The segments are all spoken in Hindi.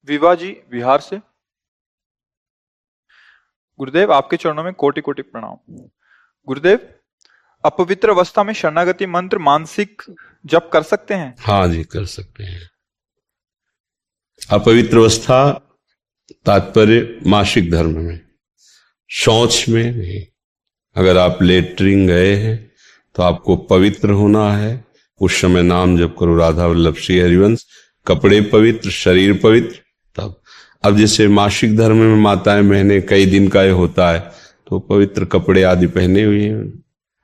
विभा जी बिहार से। गुरुदेव आपके चरणों में कोटि कोटि प्रणाम। गुरुदेव, अपवित्र अवस्था में शरणागति मंत्र मानसिक जप कर सकते हैं? हाँ जी, कर सकते हैं। अपवित्र अवस्था तात्पर्य मासिक धर्म में, शौच में नहीं। अगर आप लेटरिन गए हैं तो आपको पवित्र होना है। उस समय नाम जप करो राधा वल्लभ श्री हरिवंश। कपड़े पवित्र, शरीर पवित्र, तब। अब जैसे मासिक धर्म में माताएं महीने कई दिन का ये होता है तो पवित्र कपड़े आदि पहने हुए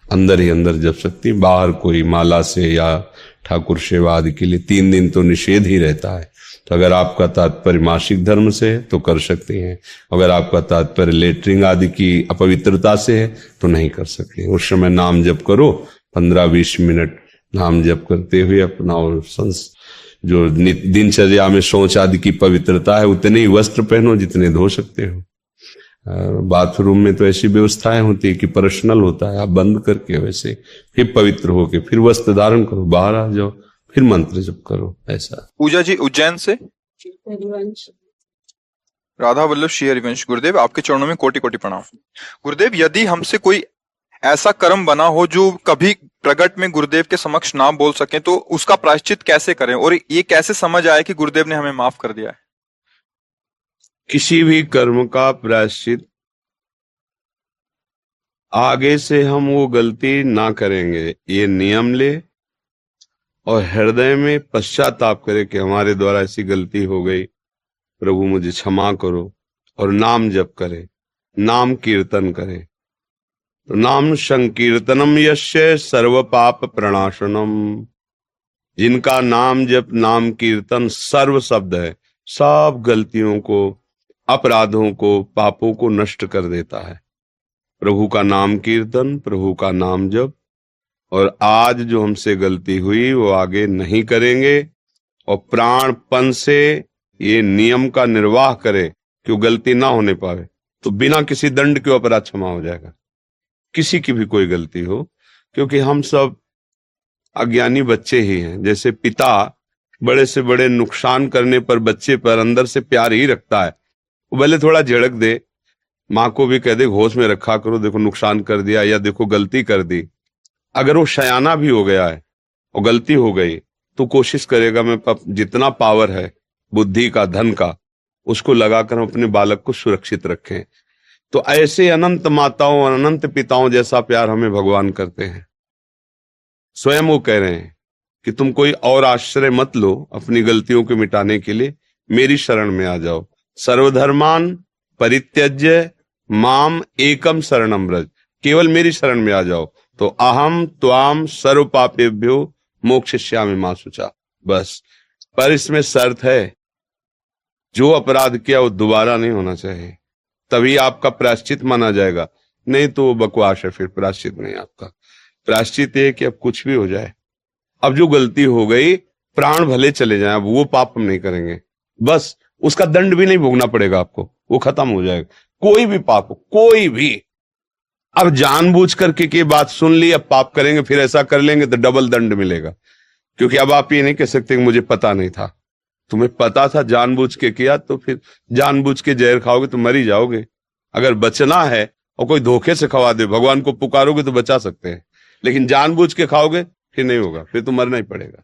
अंदर ही अंदर जप सकती। बाहर कोई माला से या ठाकुर सेवा आदि के लिए 3 दिन तो निषेध ही रहता है। तो अगर आपका तात्पर्य मासिक धर्म से है तो कर सकते हैं। अगर आपका तात्पर्य लेटरिन आदि की अपवित्रता से है तो नहीं कर सकते। उस समय नाम जप करो, 15-20 मिनट नाम जप करते हुए अपना और जो दिनचर्या में शौच आदि की पवित्रता है उतने ही वस्त्र पहनो जितने धो सकते हो। बाथरूम में तो ऐसी व्यवस्थाएं होती है कि पर्सनल होता है, आप बंद करके वैसे फिर पवित्र होके फिर वस्त्र धारण करो, बाहर आ जाओ, फिर मंत्र जप करो। ऐसा। पूजा जी उज्जैन से। राधा वल्लभ श्री हरिवंश। गुरुदेव आपके चरणों में कोटि कोटि प्रणाम। गुरुदेव, यदि हमसे कोई ऐसा कर्म बना हो जो कभी प्रगट में गुरुदेव के समक्ष ना बोल सके तो उसका प्रायश्चित कैसे करें और ये कैसे समझ आए कि गुरुदेव ने हमें माफ कर दिया है? किसी भी कर्म का प्रायश्चित आगे से हम वो गलती ना करेंगे, ये नियम ले और हृदय में पश्चाताप करे कि हमारे द्वारा ऐसी गलती हो गई, प्रभु मुझे क्षमा करो, और नाम जप करे, नाम कीर्तन करे। तो नाम संकीर्तनम यस्य सर्व पाप प्रणाशनम। जिनका नाम जप नाम कीर्तन सर्व शब्द है, सब गलतियों को, अपराधों को, पापों को नष्ट कर देता है। प्रभु का नाम कीर्तन, प्रभु का नाम जप, और आज जो हमसे गलती हुई वो आगे नहीं करेंगे और प्राणपन से ये नियम का निर्वाह करे कि वो गलती ना होने पावे, तो बिना किसी दंड के अपराध क्षमा हो जाएगा। किसी की भी कोई गलती हो, क्योंकि हम सब अज्ञानी बच्चे ही हैं। जैसे पिता बड़े से बड़े नुकसान करने पर बच्चे पर अंदर से प्यार ही रखता है, वो भले थोड़ा झिड़क दे, माँ को भी कह दे होश में रखा करो, देखो नुकसान कर दिया या देखो गलती कर दी। अगर वो शयाना भी हो गया है और गलती हो गई तो कोशिश करेगा मैं जितना पावर है बुद्धि का, धन का, उसको लगाकर हम अपने बालक को सुरक्षित रखें। तो ऐसे अनंत माताओं और अनंत पिताओं जैसा प्यार हमें भगवान करते हैं। स्वयं वो कह रहे हैं कि तुम कोई और आश्रय मत लो अपनी गलतियों को मिटाने के लिए, मेरी शरण में आ जाओ। सर्वधर्मान परित्यज्य माम एकम शरणम व्रज। केवल मेरी शरण में आ जाओ तो अहम त्वाम सर्व पापेभ्यो मोक्षयिष्यामि मा शुचा। बस। पर इसमें शर्त है, जो अपराध किया वो दोबारा नहीं होना चाहिए, तभी आपका प्रायश्चित माना जाएगा। नहीं तो वो बकवास है, फिर प्रायश्चित नहीं आपका। प्रायश्चित है कि अब कुछ भी हो जाए, अब जो गलती हो गई, प्राण भले चले जाएं, अब वो पाप हम नहीं करेंगे, बस उसका दंड भी नहीं भोगना पड़ेगा आपको, वो खत्म हो जाएगा। कोई भी पाप हो, कोई भी। अब जानबूझ करके की बात सुन ली, अब पाप करेंगे, फिर ऐसा कर लेंगे तो डबल दंड मिलेगा। क्योंकि अब आप ये नहीं कह सकते कि मुझे पता नहीं था। तुम्हें पता था, जानबूझ के किया, तो फिर जानबूझ के जहर खाओगे तो मर ही जाओगे। अगर बचना है और कोई धोखे से खवा दे, भगवान को पुकारोगे तो बचा सकते हैं, लेकिन जानबूझ के खाओगे फिर नहीं होगा, फिर तो मरना ही पड़ेगा।